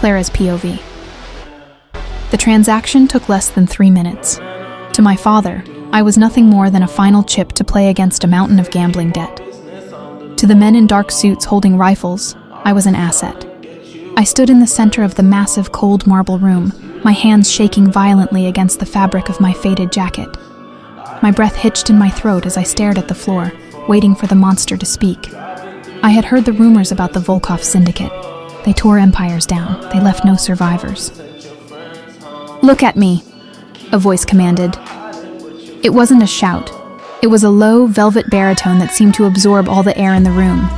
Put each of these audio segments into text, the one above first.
Clara's POV. The transaction took less than 3 minutes. To my father, I was nothing more than a final chip to play against a mountain of gambling debt. To the men in dark suits holding rifles, I was an asset. I stood in the center of the massive cold marble room, my hands shaking violently against the fabric of my faded jacket. My breath hitched in my throat as I stared at the floor, waiting for the monster to speak. I had heard the rumors about the Volkov syndicate. They tore empires down. They left no survivors. "Look at me," a voice commanded. It wasn't a shout. It was a low, velvet baritone that seemed to absorb all the air in the room.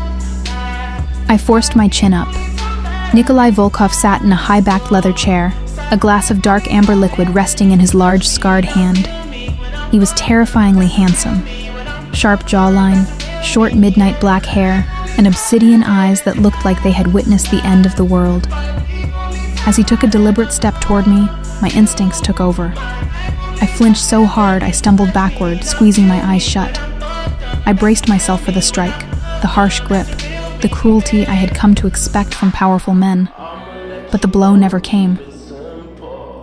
I forced my chin up. Nikolai Volkov sat in a high-backed leather chair, a glass of dark amber liquid resting in his large, scarred hand. He was terrifyingly handsome. Sharp jawline, short midnight black hair, and obsidian eyes that looked like they had witnessed the end of the world. As he took a deliberate step toward me, my instincts took over. I flinched so hard I stumbled backward, squeezing my eyes shut. I braced myself for the strike, the harsh grip, the cruelty I had come to expect from powerful men. But the blow never came.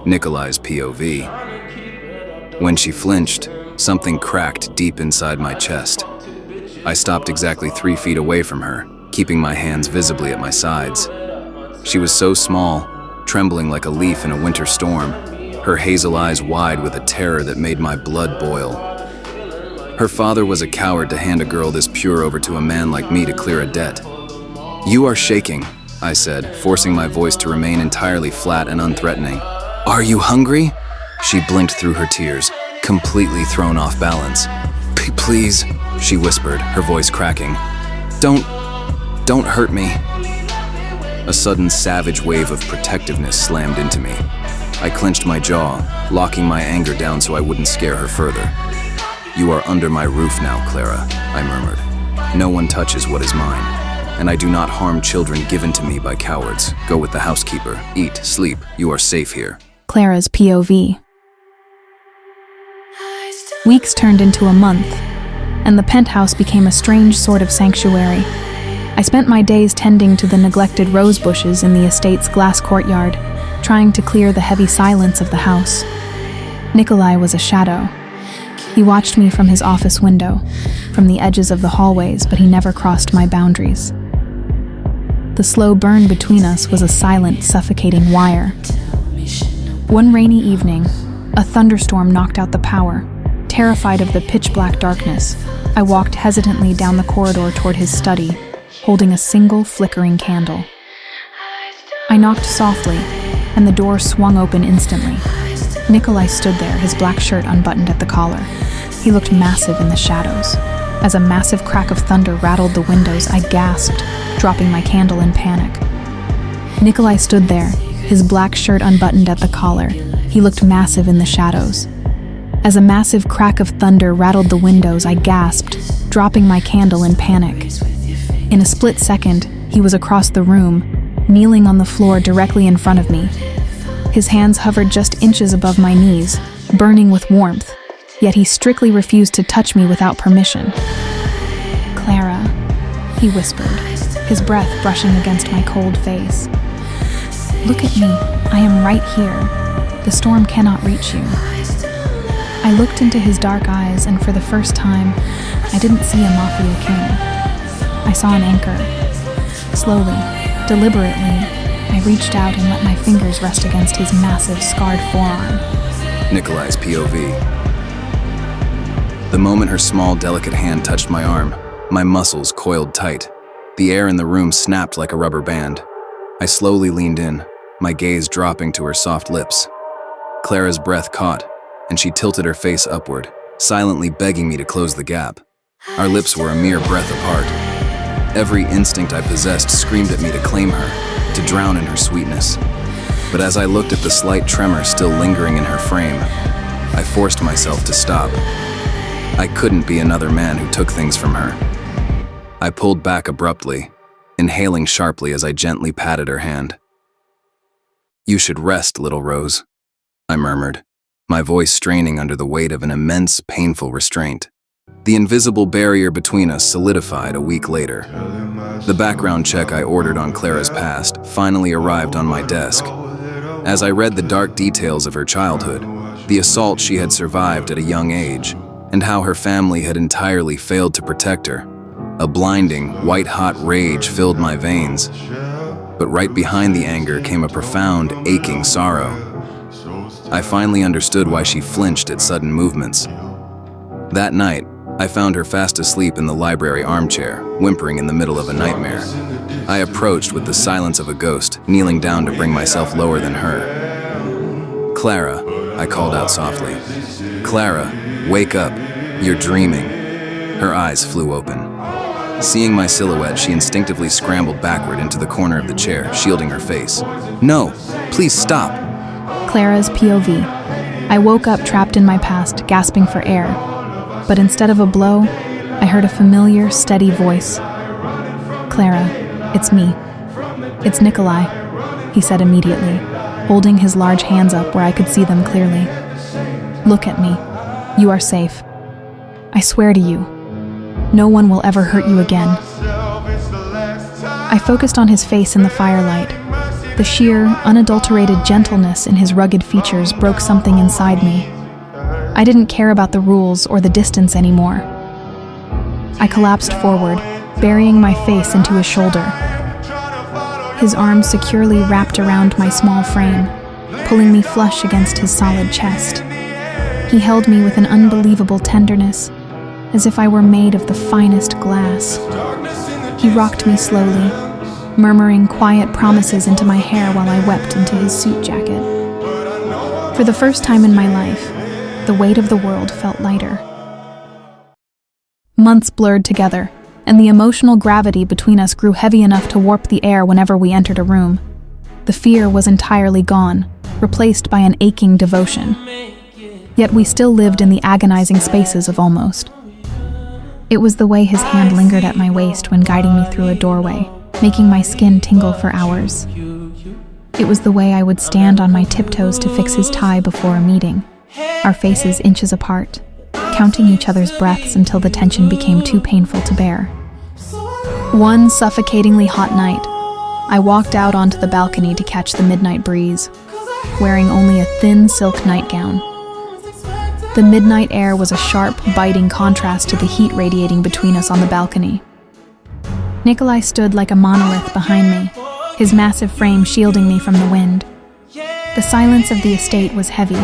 Nikolai's POV. When she flinched, something cracked deep inside my chest. I stopped exactly 3 feet away from her, keeping my hands visibly at my sides. She was so small, trembling like a leaf in a winter storm, her hazel eyes wide with a terror that made my blood boil. Her father was a coward to hand a girl this pure over to a man like me to clear a debt. "You are shaking," I said, forcing my voice to remain entirely flat and unthreatening. "Are you hungry?" She blinked through her tears, completely thrown off balance. "Please," she whispered, her voice cracking. Don't hurt me." A sudden savage wave of protectiveness slammed into me. I clenched my jaw, locking my anger down so I wouldn't scare her further. "You are under my roof now, Clara," I murmured. "No one touches what is mine, and I do not harm children given to me by cowards. Go with the housekeeper. Eat, sleep. You are safe here." Clara's POV. Weeks turned into a month, and the penthouse became a strange sort of sanctuary. I spent my days tending to the neglected rose bushes in the estate's glass courtyard, trying to clear the heavy silence of the house. Nikolai was a shadow. He watched me from his office window, from the edges of the hallways, but he never crossed my boundaries. The slow burn between us was a silent, suffocating wire. One rainy evening, a thunderstorm knocked out the power. Terrified of the pitch-black darkness, I walked hesitantly down the corridor toward his study, holding a single flickering candle. I knocked softly, and the door swung open instantly. Nikolai stood there, his black shirt unbuttoned at the collar. He looked massive in the shadows. As a massive crack of thunder rattled the windows, I gasped, dropping my candle in panic. Nikolai stood there, his black shirt unbuttoned at the collar. He looked massive in the shadows. As a massive crack of thunder rattled the windows, I gasped, dropping my candle in panic. In a split second, he was across the room, kneeling on the floor directly in front of me. His hands hovered just inches above my knees, burning with warmth, yet he strictly refused to touch me without permission. "Clara," he whispered, his breath brushing against my cold face. "Look at me. I am right here. The storm cannot reach you." I looked into his dark eyes, and for the first time, I didn't see a mafia king. I saw an anchor. Slowly, deliberately, I reached out and let my fingers rest against his massive, scarred forearm. Nikolai's POV. The moment her small, delicate hand touched my arm, my muscles coiled tight. The air in the room snapped like a rubber band. I slowly leaned in, my gaze dropping to her soft lips. Clara's breath caught, and she tilted her face upward, silently begging me to close the gap. Our lips were a mere breath apart. Every instinct I possessed screamed at me to claim her, to drown in her sweetness. But as I looked at the slight tremor still lingering in her frame, I forced myself to stop. I couldn't be another man who took things from her. I pulled back abruptly, inhaling sharply as I gently patted her hand. "You should rest, little Rose," I murmured, my voice straining under the weight of an immense, painful restraint. The invisible barrier between us solidified a week later. The background check I ordered on Clara's past finally arrived on my desk. As I read the dark details of her childhood, the assault she had survived at a young age, and how her family had entirely failed to protect her, a blinding, white-hot rage filled my veins. But right behind the anger came a profound, aching sorrow. I finally understood why she flinched at sudden movements. That night, I found her fast asleep in the library armchair, whimpering in the middle of a nightmare. I approached with the silence of a ghost, kneeling down to bring myself lower than her. "Clara," I called out softly. "Clara, wake up. You're dreaming." Her eyes flew open. Seeing my silhouette, she instinctively scrambled backward into the corner of the chair, shielding her face. "No, please stop." Clara's POV. I woke up trapped in my past, gasping for air. But instead of a blow, I heard a familiar, steady voice. "Clara, it's me. It's Nikolai," he said immediately, holding his large hands up where I could see them clearly. "Look at me. You are safe. I swear to you, no one will ever hurt you again." I focused on his face in the firelight. The sheer, unadulterated gentleness in his rugged features broke something inside me. I didn't care about the rules or the distance anymore. I collapsed forward, burying my face into his shoulder. His arms securely wrapped around my small frame, pulling me flush against his solid chest. He held me with an unbelievable tenderness, as if I were made of the finest glass. He rocked me slowly, murmuring quiet promises into my hair while I wept into his suit jacket. For the first time in my life, the weight of the world felt lighter. Months blurred together, and the emotional gravity between us grew heavy enough to warp the air whenever we entered a room. The fear was entirely gone, replaced by an aching devotion. Yet we still lived in the agonizing spaces of almost. It was the way his hand lingered at my waist when guiding me through a doorway, making my skin tingle for hours. It was the way I would stand on my tiptoes to fix his tie before a meeting, our faces inches apart, counting each other's breaths until the tension became too painful to bear. One suffocatingly hot night, I walked out onto the balcony to catch the midnight breeze, wearing only a thin silk nightgown. The midnight air was a sharp, biting contrast to the heat radiating between us on the balcony. Nikolai stood like a monolith behind me, his massive frame shielding me from the wind. The silence of the estate was heavy,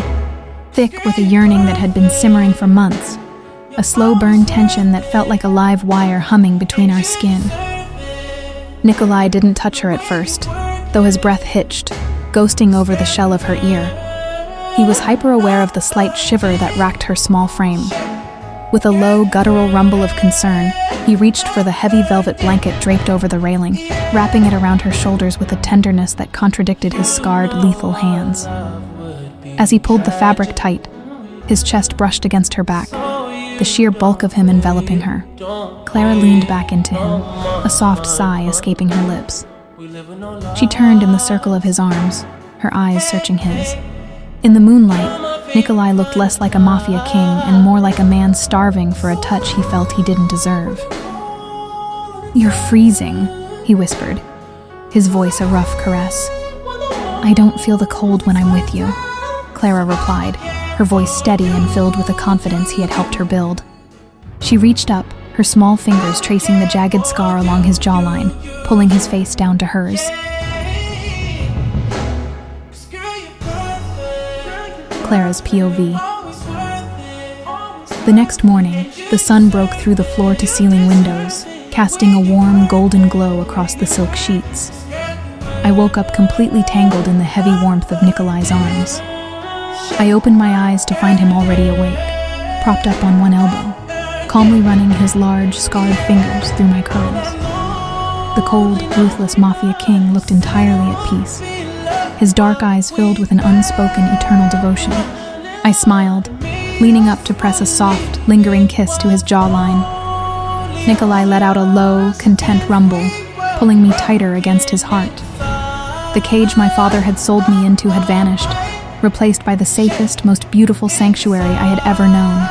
thick with a yearning that had been simmering for months, a slow-burn tension that felt like a live wire humming between our skin. Nikolai didn't touch her at first, though his breath hitched, ghosting over the shell of her ear. He was hyper-aware of the slight shiver that racked her small frame. With a low, guttural rumble of concern, he reached for the heavy velvet blanket draped over the railing, wrapping it around her shoulders with a tenderness that contradicted his scarred, lethal hands. As he pulled the fabric tight, his chest brushed against her back, the sheer bulk of him enveloping her. Clara leaned back into him, a soft sigh escaping her lips. She turned in the circle of his arms, her eyes searching his. In the moonlight, Nikolai looked less like a mafia king and more like a man starving for a touch he felt he didn't deserve. "You're freezing," he whispered, his voice a rough caress. "I don't feel the cold when I'm with you," Clara replied, her voice steady and filled with the confidence he had helped her build. She reached up, her small fingers tracing the jagged scar along his jawline, pulling his face down to hers. Clara's POV. The next morning, the sun broke through the floor-to-ceiling windows, casting a warm, golden glow across the silk sheets. I woke up completely tangled in the heavy warmth of Nikolai's arms. I opened my eyes to find him already awake, propped up on one elbow, calmly running his large, scarred fingers through my curls. The cold, ruthless mafia king looked entirely at peace, his dark eyes filled with an unspoken, eternal devotion. I smiled, leaning up to press a soft, lingering kiss to his jawline. Nikolai let out a low, content rumble, pulling me tighter against his heart. The cage my father had sold me into had vanished, replaced by the safest, most beautiful sanctuary I had ever known.